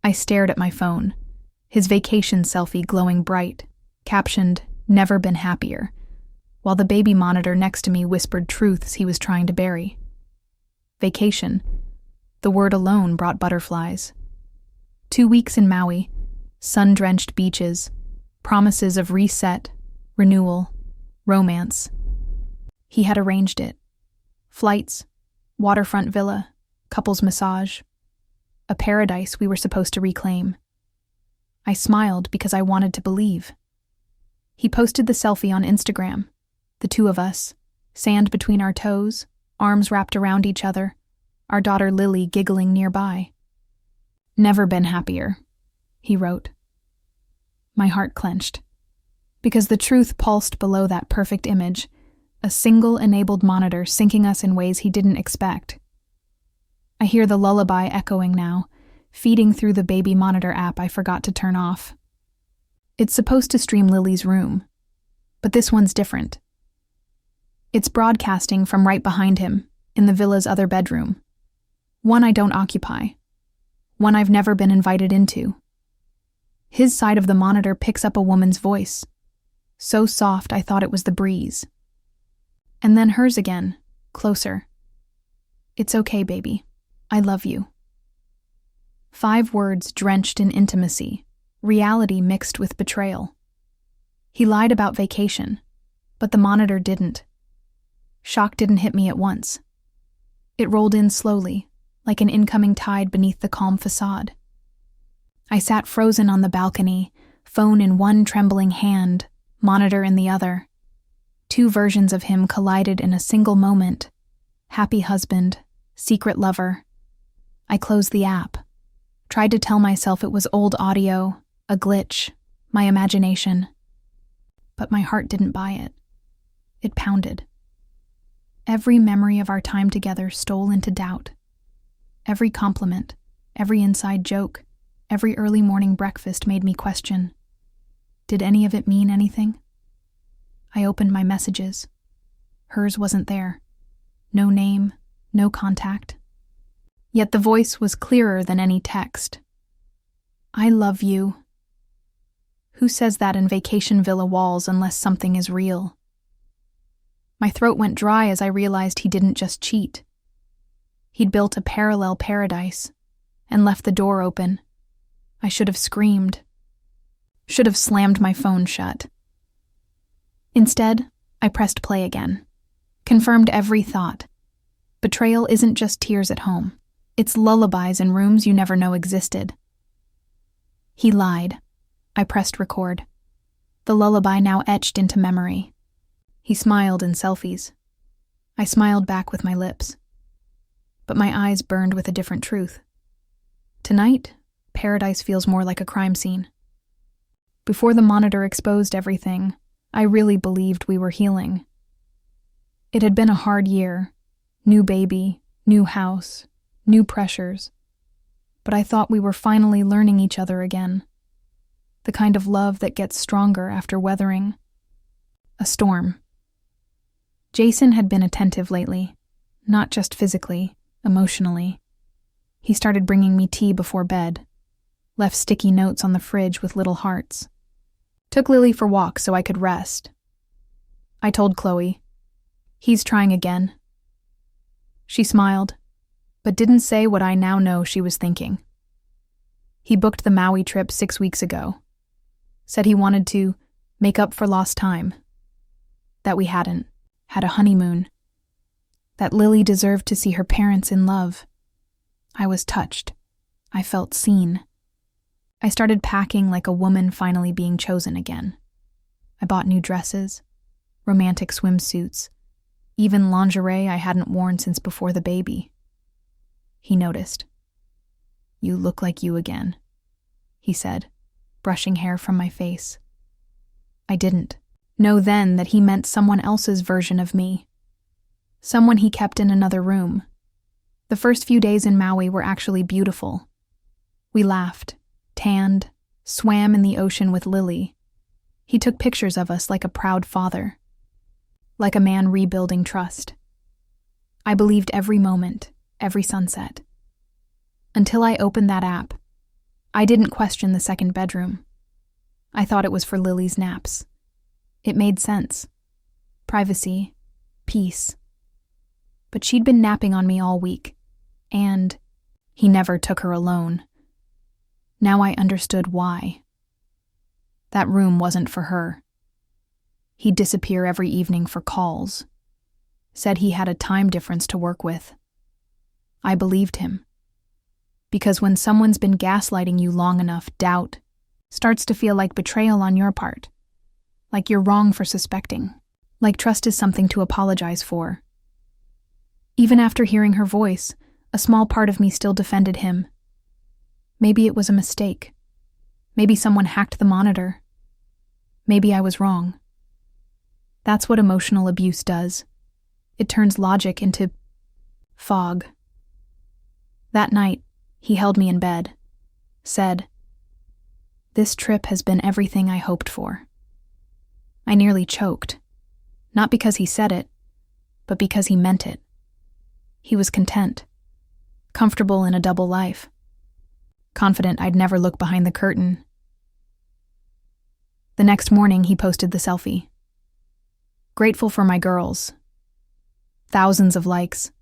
I stared at my phone, his vacation selfie glowing bright, captioned, "Never been happier," while the baby monitor next to me whispered truths he was trying to bury. Vacation. The word alone brought butterflies. 2 weeks in Maui, sun-drenched beaches, promises of reset, renewal, romance. He had arranged it. Flights, waterfront villa, couples massage. A paradise we were supposed to reclaim. I smiled because I wanted to believe. He posted the selfie on Instagram, the two of us, sand between our toes, arms wrapped around each other, our daughter Lily giggling nearby. "Never been happier," he wrote. My heart clenched, because the truth pulsed below that perfect image, a single enabled monitor syncing us in ways he didn't expect. I hear the lullaby echoing now, feeding through the baby monitor app I forgot to turn off. It's supposed to stream Lily's room, but this one's different. It's broadcasting from right behind him, in the villa's other bedroom. One I don't occupy. One I've never been invited into. His side of the monitor picks up a woman's voice, so soft I thought it was the breeze. And then hers again, closer. "It's okay, baby. I love you." 5 words drenched in intimacy, reality mixed with betrayal. He lied about vacation, but the monitor didn't. Shock didn't hit me at once. It rolled in slowly, like an incoming tide beneath the calm facade. I sat frozen on the balcony, phone in one trembling hand, monitor in the other. 2 versions of him collided in a single moment. Happy husband, secret lover. I closed the app, tried to tell myself it was old audio, a glitch, my imagination. But my heart didn't buy it. It pounded. Every memory of our time together stole into doubt. Every compliment, every inside joke, every early morning breakfast made me question. Did any of it mean anything? I opened my messages. Hers wasn't there. No name, no contact. Yet the voice was clearer than any text. "I love you." Who says that in vacation villa walls unless something is real? My throat went dry as I realized he didn't just cheat. He'd built a parallel paradise and left the door open. I should have screamed. Should have slammed my phone shut. Instead, I pressed play again. Confirmed every thought. Betrayal isn't just tears at home. It's lullabies in rooms you never know existed. He lied. I pressed record. The lullaby now etched into memory. He smiled in selfies. I smiled back with my lips. But my eyes burned with a different truth. Tonight, paradise feels more like a crime scene. Before the monitor exposed everything, I really believed we were healing. It had been a hard year. New baby, new house, new pressures. But I thought we were finally learning each other again. The kind of love that gets stronger after weathering a storm. Jason had been attentive lately, not just physically, emotionally. He started bringing me tea before bed, left sticky notes on the fridge with little hearts. Took Lily for walks so I could rest. I told Chloe, "He's trying again." She smiled, but didn't say what I now know she was thinking. He booked the Maui trip 6 weeks ago. Said he wanted to make up for lost time. That we hadn't had a honeymoon. That Lily deserved to see her parents in love. I was touched. I felt seen. I started packing like a woman finally being chosen again. I bought new dresses, romantic swimsuits, even lingerie I hadn't worn since before the baby. He noticed. "You look like you again," he said, brushing hair from my face. I didn't know then that he meant someone else's version of me. Someone he kept in another room. The first few days in Maui were actually beautiful. We laughed, tanned, swam in the ocean with Lily. He took pictures of us like a proud father. Like a man rebuilding trust. I believed every moment, every sunset. Until I opened that app, I didn't question the second bedroom. I thought it was for Lily's naps. It made sense. Privacy, peace. But she'd been napping on me all week, and he never took her alone. Now I understood why. That room wasn't for her. He'd disappear every evening for calls. Said he had a time difference to work with. I believed him. Because when someone's been gaslighting you long enough, doubt starts to feel like betrayal on your part. Like you're wrong for suspecting. Like trust is something to apologize for. Even after hearing her voice, a small part of me still defended him. Maybe it was a mistake. Maybe someone hacked the monitor. Maybe I was wrong. That's what emotional abuse does. It turns logic into fog. That night, he held me in bed, said, "This trip has been everything I hoped for." I nearly choked, not because he said it, but because he meant it. He was content, comfortable in a double life, confident I'd never look behind the curtain. The next morning, he posted the selfie. Grateful for my girls. Thousands of likes,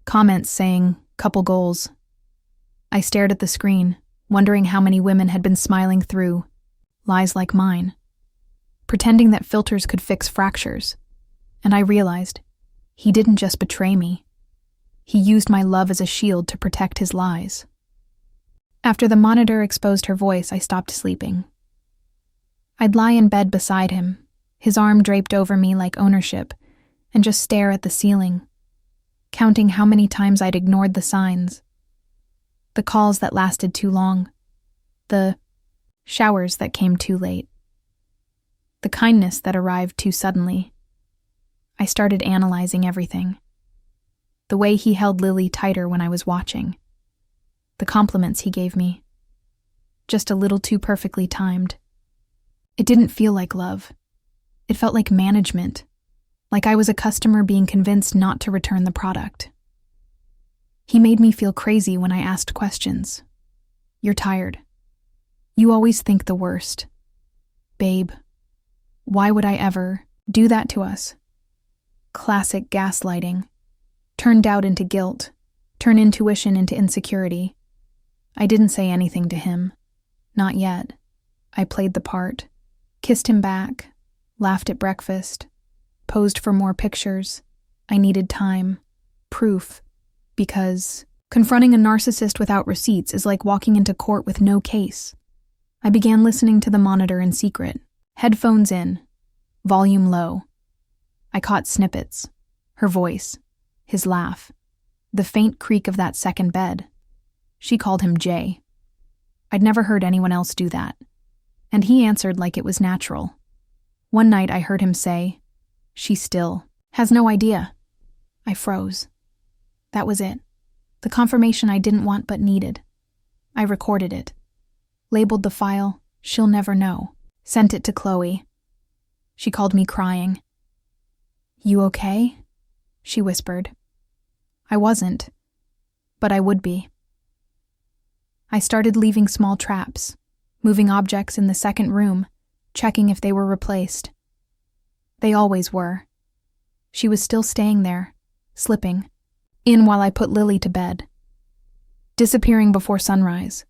comments saying, "couple goals." I stared at the screen, wondering how many women had been smiling through lies like mine, pretending that filters could fix fractures. And I realized he didn't just betray me. He used my love as a shield to protect his lies. After the monitor exposed her voice, I stopped sleeping. I'd lie in bed beside him, his arm draped over me like ownership, and just stare at the ceiling, counting how many times I'd ignored the signs. The calls that lasted too long. The showers that came too late. The kindness that arrived too suddenly. I started analyzing everything. The way he held Lily tighter when I was watching. The compliments he gave me. Just a little too perfectly timed. It didn't feel like love. It felt like management. Like I was a customer being convinced not to return the product. He made me feel crazy when I asked questions. "You're tired. You always think the worst. Babe, why would I ever do that to us?" Classic gaslighting. Turn doubt into guilt. Turn intuition into insecurity. I didn't say anything to him. Not yet. I played the part. Kissed him back. Laughed at breakfast. Posed for more pictures. I needed time. Proof. Because confronting a narcissist without receipts is like walking into court with no case. I began listening to the monitor in secret. Headphones in. Volume low. I caught snippets. Her voice. His laugh. The faint creak of that second bed. She called him Jay. I'd never heard anyone else do that. And he answered like it was natural. One night I heard him say, "She still has no idea." I froze. That was it. The confirmation I didn't want but needed. I recorded it. Labeled the file, "She'll never know." Sent it to Chloe. She called me crying. "You okay?" she whispered. I wasn't, but I would be. I started leaving small traps, moving objects in the second room, checking if they were replaced. They always were. She was still staying there, slipping, in while I put Lily to bed, disappearing before sunrise.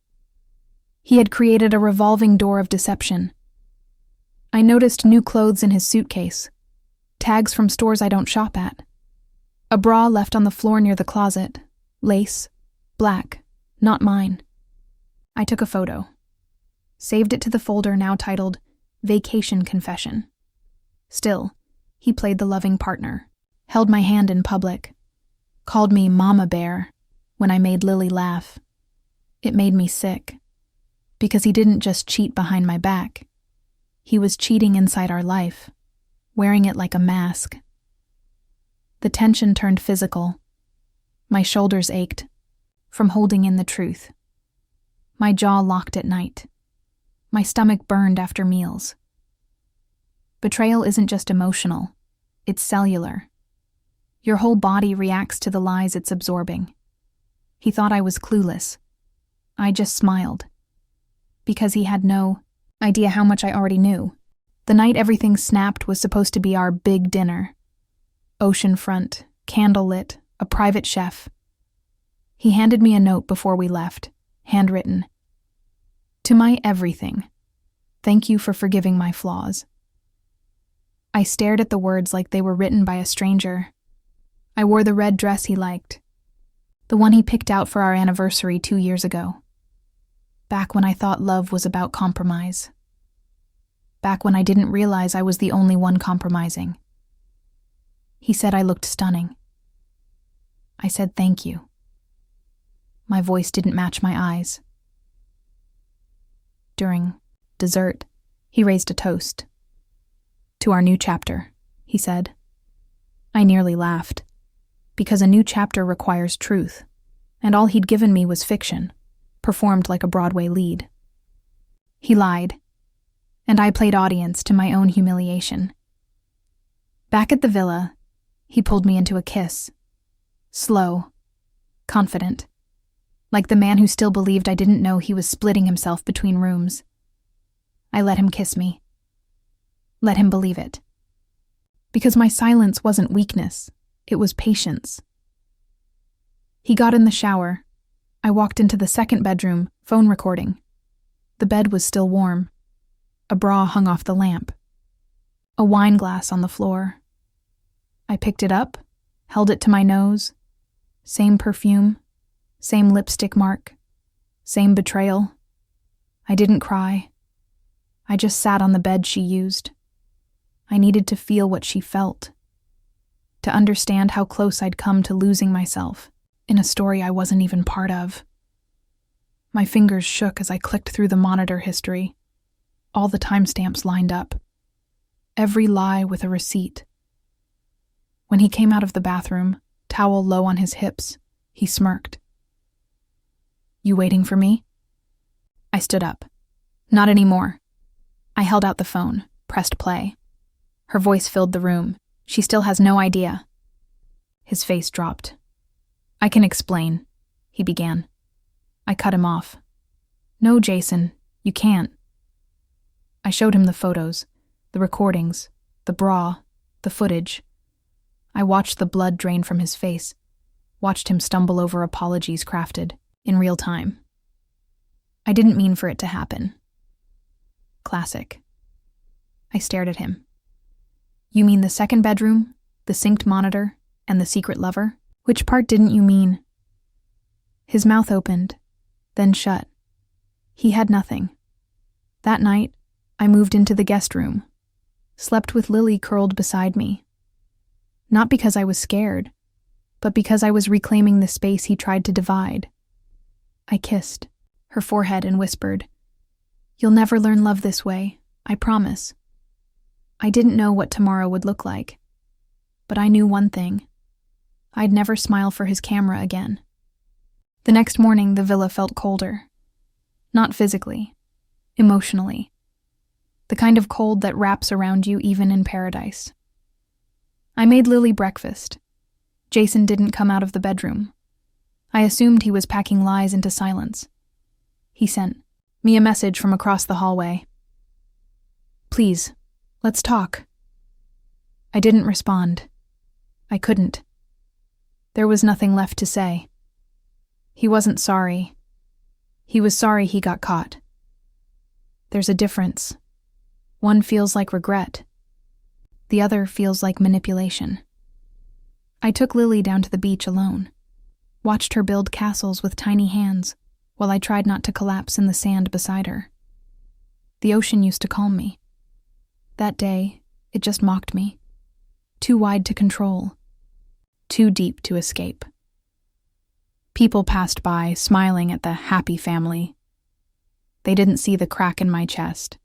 He had created a revolving door of deception. I noticed new clothes in his suitcase, tags from stores I don't shop at, a bra left on the floor near the closet, lace, black, not mine. I took a photo, saved it to the folder now titled Vacation Confession. Still, he played the loving partner, held my hand in public, called me Mama Bear when I made Lily laugh. It made me sick, because he didn't just cheat behind my back. He was cheating inside our life, wearing it like a mask. The tension turned physical. My shoulders ached from holding in the truth. My jaw locked at night. My stomach burned after meals. Betrayal isn't just emotional, it's cellular. Your whole body reacts to the lies it's absorbing. He thought I was clueless. I just smiled. because he had no idea how much I already knew. The night everything snapped was supposed to be our big dinner. Oceanfront, candlelit, a private chef. He handed me a note before we left, handwritten. To my everything. Thank you for forgiving my flaws. I stared at the words like they were written by a stranger. I wore the red dress he liked, the one he picked out for our anniversary 2 years ago. Back when I thought love was about compromise. Back when I didn't realize I was the only one compromising. He said I looked stunning. I said thank you. My voice didn't match my eyes. During dessert, he raised a toast. To our new chapter, he said. I nearly laughed, because a new chapter requires truth, and all he'd given me was fiction, performed like a Broadway lead. He lied, and I played audience to my own humiliation. Back at the villa, he pulled me into a kiss. Slow, confident, like the man who still believed I didn't know he was splitting himself between rooms. I let him kiss me. Let him believe it. Because my silence wasn't weakness, it was patience. He got in the shower. I walked into the second bedroom, phone recording. The bed was still warm. A bra hung off the lamp. A wine glass on the floor. I picked it up, held it to my nose. Same perfume, same lipstick mark, same betrayal. I didn't cry. I just sat on the bed she used. I needed to feel what she felt, to understand how close I'd come to losing myself in a story I wasn't even part of. My fingers shook as I clicked through the monitor history, all the timestamps lined up, every lie with a receipt. When he came out of the bathroom, towel low on his hips, he smirked. You waiting for me? I stood up. Not anymore. I held out the phone, pressed play. Her voice filled the room. She still has no idea. His face dropped. I can explain, he began. I cut him off. No, Jason, you can't. I showed him the photos, the recordings, the bra, the footage. I watched the blood drain from his face, watched him stumble over apologies crafted in real time. I didn't mean for it to happen. Classic. I stared at him. You mean the second bedroom, the synced monitor, and the secret lover? Which part didn't you mean? His mouth opened, then shut. He had nothing. That night, I moved into the guest room, slept with Lily curled beside me. Not because I was scared, but because I was reclaiming the space he tried to divide. I kissed her forehead and whispered, You'll never learn love this way, I promise. I didn't know what tomorrow would look like, but I knew one thing. I'd never smile for his camera again. The next morning, the villa felt colder. Not physically, emotionally. The kind of cold that wraps around you even in paradise. I made Lily breakfast. Jason didn't come out of the bedroom. I assumed he was packing lies into silence. He sent me a message from across the hallway. Please, let's talk. I didn't respond. I couldn't. There was nothing left to say. He wasn't sorry. He was sorry he got caught. There's a difference. One feels like regret. The other feels like manipulation. I took Lily down to the beach alone, watched her build castles with tiny hands while I tried not to collapse in the sand beside her. The ocean used to calm me. That day, it just mocked me. Too wide to control. Too deep to escape. People passed by, smiling at the happy family. They didn't see the crack in my chest.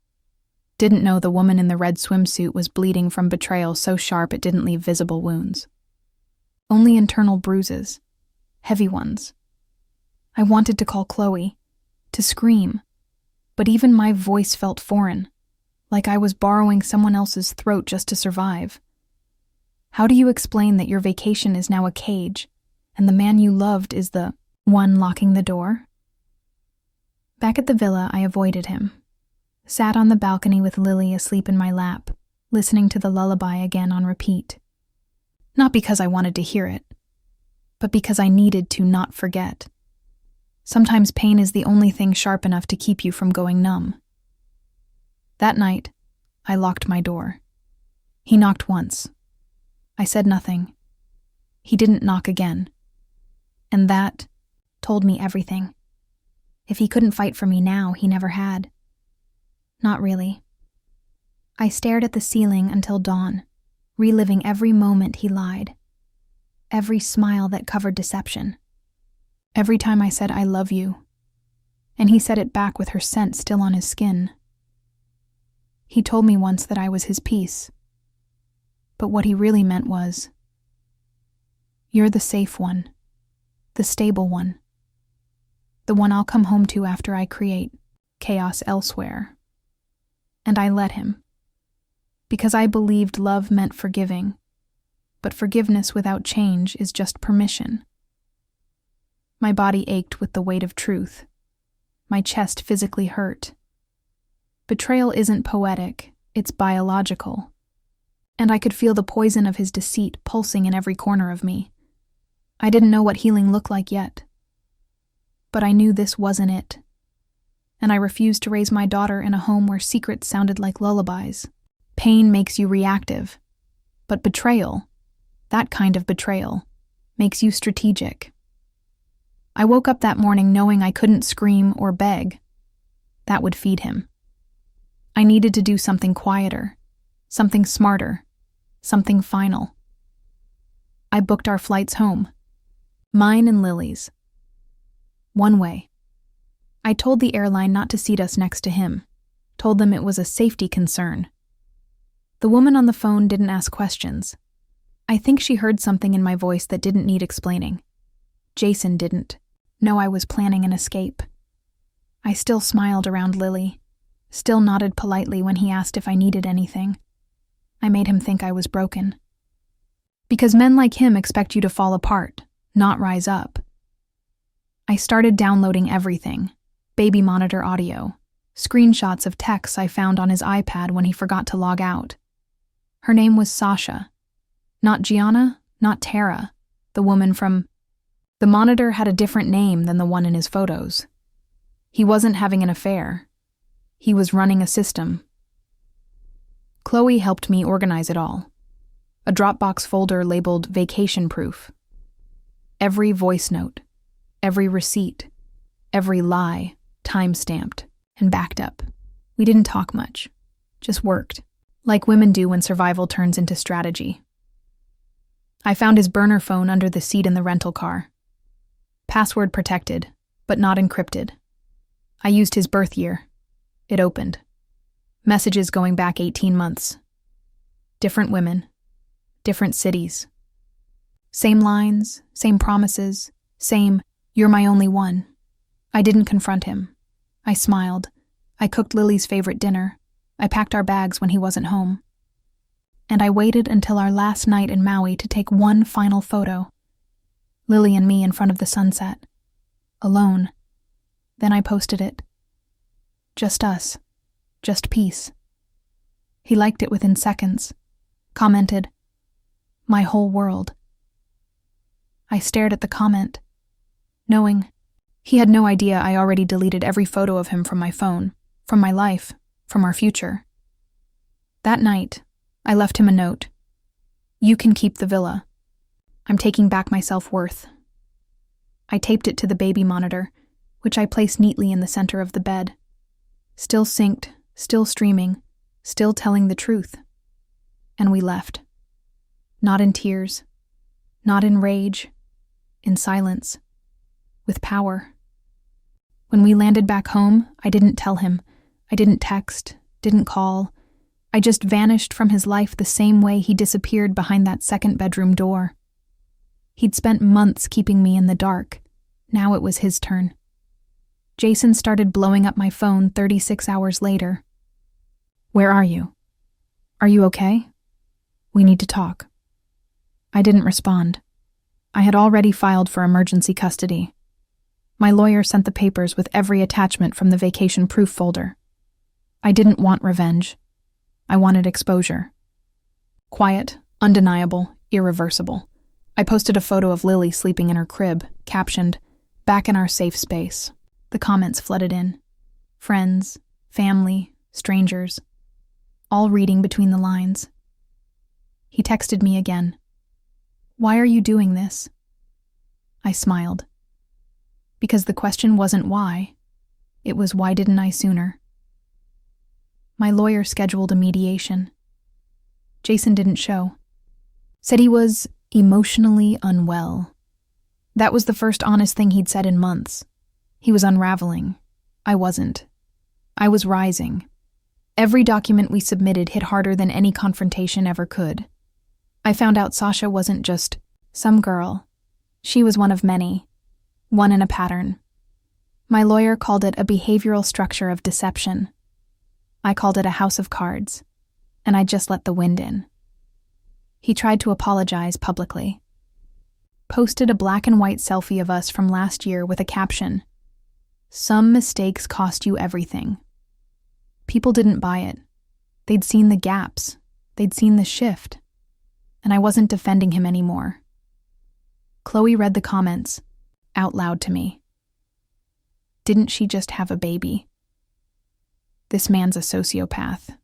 Didn't know the woman in the red swimsuit was bleeding from betrayal so sharp it didn't leave visible wounds. Only internal bruises. Heavy ones. I wanted to call Chloe, to scream, but even my voice felt foreign, like I was borrowing someone else's throat just to survive. How do you explain that your vacation is now a cage, and the man you loved is the one locking the door? Back at the villa, I avoided him. Sat on the balcony with Lily asleep in my lap, listening to the lullaby again on repeat. Not because I wanted to hear it, but because I needed to not forget. Sometimes pain is the only thing sharp enough to keep you from going numb. That night, I locked my door. He knocked once. I said nothing. He didn't knock again. And that told me everything. If he couldn't fight for me now, he never had. Not really. I stared at the ceiling until dawn, reliving every moment he lied, every smile that covered deception, every time I said I love you, and he said it back with her scent still on his skin. He told me once that I was his piece, but what he really meant was, you're the safe one, the stable one, the one I'll come home to after I create chaos elsewhere. And I let him, because I believed love meant forgiving, but forgiveness without change is just permission. My body ached with the weight of truth. My chest physically hurt. Betrayal isn't poetic, it's biological. And I could feel the poison of his deceit pulsing in every corner of me. I didn't know what healing looked like yet. But I knew this wasn't it. And I refused to raise my daughter in a home where secrets sounded like lullabies. Pain makes you reactive. But betrayal, that kind of betrayal, makes you strategic. I woke up that morning knowing I couldn't scream or beg. That would feed him. I needed to do something quieter, something smarter, something final. I booked our flights home. Mine and Lily's. One way. I told the airline not to seat us next to him, told them it was a safety concern. The woman on the phone didn't ask questions. I think she heard something in my voice that didn't need explaining. Jason didn't know I was planning an escape. I still smiled around Lily, still nodded politely when he asked if I needed anything. I made him think I was broken. Because men like him expect you to fall apart, not rise up. I started downloading everything. Baby monitor audio, screenshots of texts I found on his iPad when he forgot to log out. Her name was Sasha. Not Gianna, not Tara, the woman from... The monitor had a different name than the one in his photos. He wasn't having an affair. He was running a system. Chloe helped me organize it all. A Dropbox folder labeled vacation proof. Every voice note, every receipt, every lie, time-stamped and backed up. We didn't talk much, just worked, like women do when survival turns into strategy. I found his burner phone under the seat in the rental car. Password protected, but not encrypted. I used his birth year. It opened. Messages going back 18 months. Different women. Different cities. Same lines, same promises, same, "You're my only one." I didn't confront him. I smiled. I cooked Lily's favorite dinner. I packed our bags when he wasn't home. And I waited until our last night in Maui to take one final photo. Lily and me in front of the sunset. Alone. Then I posted it. Just us. Just peace. He liked it within seconds. Commented, "My whole world." I stared at the comment, knowing he had no idea I already deleted every photo of him from my phone, from my life, from our future. That night, I left him a note. "You can keep the villa. I'm taking back my self-worth." I taped it to the baby monitor, which I placed neatly in the center of the bed. Still synced, still streaming, still telling the truth. And we left. Not in tears, not in rage, in silence, with power. When we landed back home, I didn't tell him. I didn't text, didn't call. I just vanished from his life the same way he disappeared behind that second bedroom door. He'd spent months keeping me in the dark. Now it was his turn. Jason started blowing up my phone 36 hours later. "Where are you? Are you okay? We need to talk." I didn't respond. I had already filed for emergency custody. My lawyer sent the papers with every attachment from the vacation proof folder. I didn't want revenge. I wanted exposure. Quiet, undeniable, irreversible. I posted a photo of Lily sleeping in her crib, captioned, "Back in our safe space." The comments flooded in. Friends, family, strangers, all reading between the lines. He texted me again. "Why are you doing this?" I smiled. Because the question wasn't why. It was why didn't I sooner? My lawyer scheduled a mediation. Jason didn't show. Said he was emotionally unwell. That was the first honest thing he'd said in months. He was unraveling. I wasn't. I was rising. Every document we submitted hit harder than any confrontation ever could. I found out Sasha wasn't just some girl. She was one of many. One in a pattern. My lawyer called it a behavioral structure of deception. I called it a house of cards, and I just let the wind in. He tried to apologize publicly. Posted a black and white selfie of us from last year with a caption, "Some mistakes cost you everything." People didn't buy it. They'd seen the gaps. They'd seen the shift. And I wasn't defending him anymore. Chloe read the comments, out loud to me. Didn't she just have a baby? This man's a sociopath.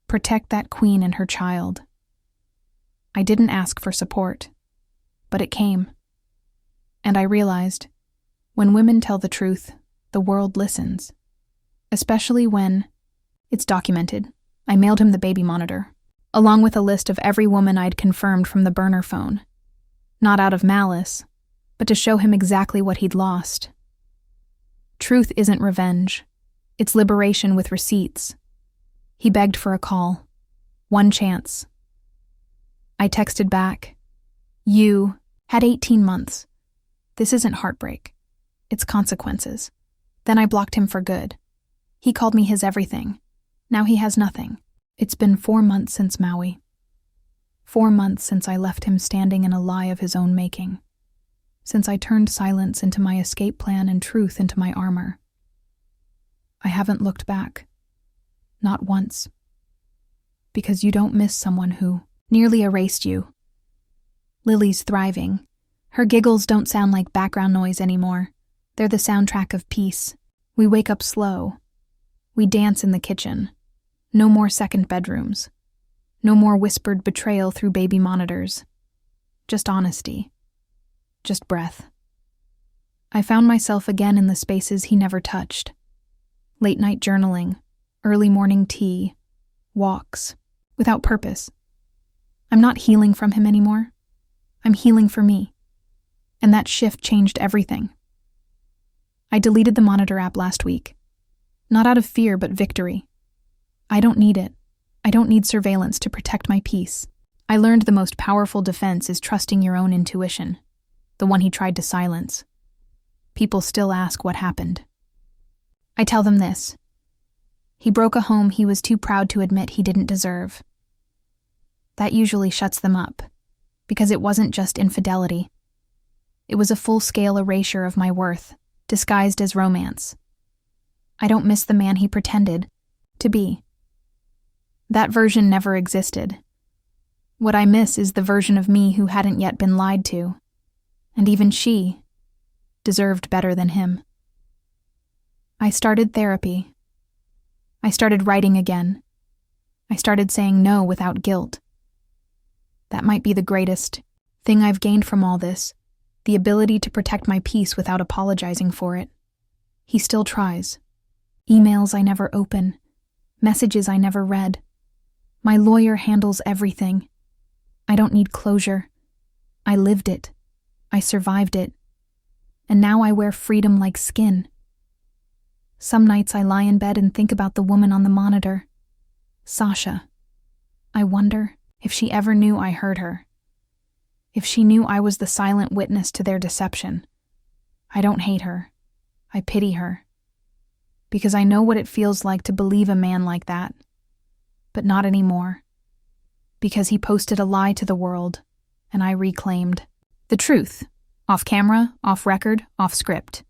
Protect that queen and her child. I didn't ask for support, but it came. And I realized, when women tell the truth, the world listens. Especially when it's documented. I mailed him the baby monitor, along with a list of every woman I'd confirmed from the burner phone. Not out of malice, but to show him exactly what he'd lost. Truth isn't revenge. It's liberation with receipts. He begged for a call. One chance. I texted back, "You had 18 months. This isn't heartbreak. It's consequences." Then I blocked him for good. He called me his everything. Now he has nothing. It's been 4 months since Maui. 4 months since I left him standing in a lie of his own making. Since I turned silence into my escape plan and truth into my armor. I haven't looked back. Not once. Because you don't miss someone who nearly erased you. Lily's thriving. Her giggles don't sound like background noise anymore. They're the soundtrack of peace. We wake up slow. We dance in the kitchen. No more second bedrooms. No more whispered betrayal through baby monitors. Just honesty. Just breath. I found myself again in the spaces he never touched. Late night journaling, early morning tea, walks, without purpose. I'm not healing from him anymore. I'm healing for me. And that shift changed everything. I deleted the Monitor app last week. Not out of fear, but victory. I don't need it. I don't need surveillance to protect my peace. I learned the most powerful defense is trusting your own intuition, the one he tried to silence. People still ask what happened. I tell them this. He broke a home he was too proud to admit he didn't deserve. That usually shuts them up, because it wasn't just infidelity. It was a full-scale erasure of my worth, disguised as romance. I don't miss the man he pretended to be. That version never existed. What I miss is the version of me who hadn't yet been lied to, and even she deserved better than him. I started therapy. I started writing again. I started saying no without guilt. That might be the greatest thing I've gained from all this, the ability to protect my peace without apologizing for it. He still tries. Emails I never open, messages I never read. My lawyer handles everything. I don't need closure. I lived it. I survived it. And now I wear freedom like skin. Some nights I lie in bed and think about the woman on the monitor. Sasha. I wonder if she ever knew I heard her. If she knew I was the silent witness to their deception. I don't hate her. I pity her. Because I know what it feels like to believe a man like that. But not anymore. Because he posted a lie to the world, and I reclaimed the truth. Off camera, off record, off script.